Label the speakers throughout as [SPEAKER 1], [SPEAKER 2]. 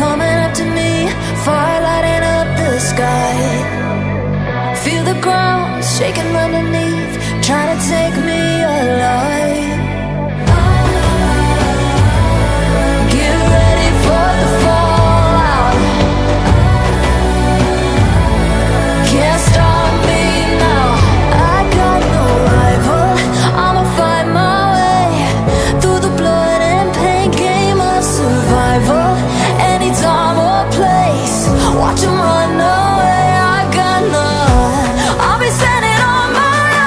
[SPEAKER 1] coming up to me, fire lighting up the sky. Feel the ground shaking underneath, trying to take me alive. Get ready for the fallout. Can't stop me now. I got no rival. I'ma find my way through the blood and pain game of survival. Any time or place, watch 'em run away. I got none. I'll be standing on my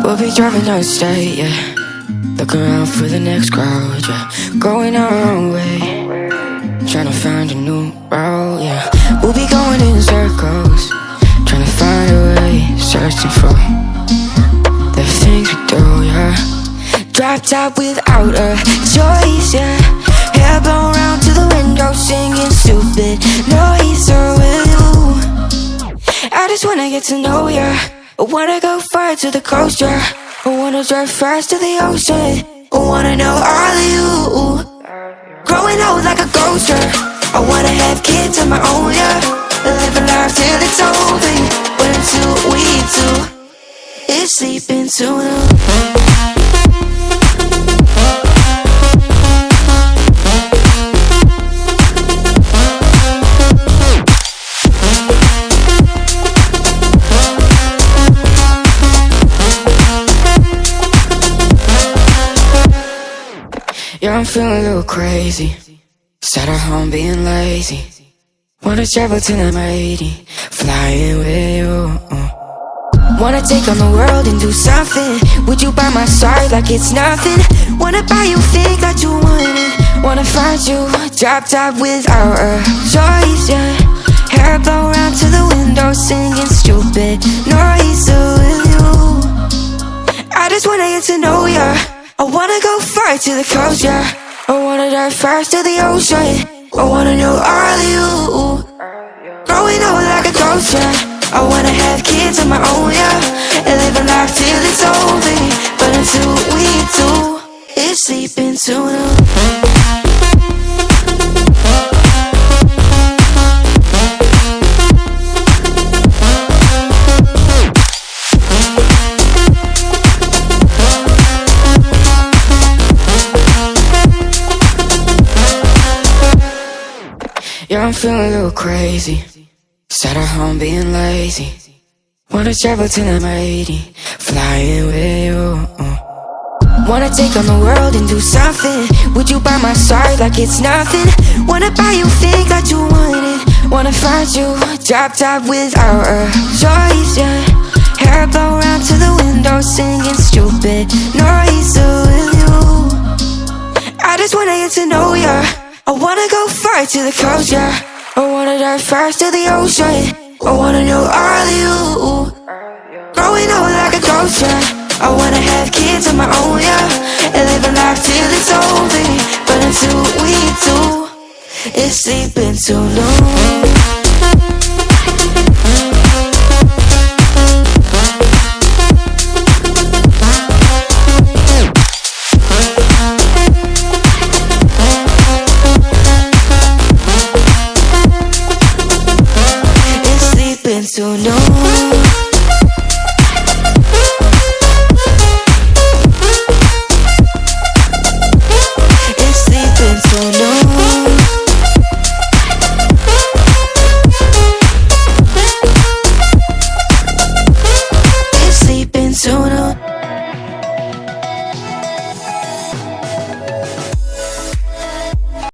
[SPEAKER 2] We'll be driving down the state, yeah. Looking around for the next crowd, yeah. Going our own way, trying to find a new route, yeah. We'll be going in circles, trying to find a way, searching for the things we do, yeah. Drop top without a choice, yeah. Hair blown round to the window, singing stupid noises with you. I just wanna get to know ya. I wanna go far to the coast, yeah. I wanna drive fast to the ocean. I wanna know all of you. Growing old like a ghost, yeah. I wanna have kids of my own, yeah. Live a life till it's over. But until we do, it's sleeping too long. Yeah, I'm feeling a little crazy. Sat at home being lazy. Wanna travel till I'm 80, flying with you. Wanna take on the world and do something. Would you by my side like it's nothing? Wanna buy you things that you wanted. Wanna find you, drop top without a choice, yeah. Hair blow round to the window, singing stupid noises with you. I just wanna get to know ya. I wanna go far to the coast, yeah. I wanna dive fast to the ocean. I wanna know all of you. Growing old like a ghost, yeah. I wanna have kids of my own, yeah. And live a life till it's over. But until we do, it's sleeping too long. Yeah, I'm feeling a little crazy. Sat at home being lazy. Wanna travel till I'm 80, flying with you. Wanna take on the world and do something. Would you by my side like it's nothing? Wanna buy you things that you wanted. Wanna find you, drop top without a choice, yeah. Hair blow round to the window, singing stupid noises with you. I just wanna get to know ya. I wanna go far to the coast, yeah. I wanna dive fast to the ocean. I wanna know all of you. Growing old like a ghost, yeah. I wanna have kids of my own, yeah. And live a life till it's over. But until we do, it's sleeping too long.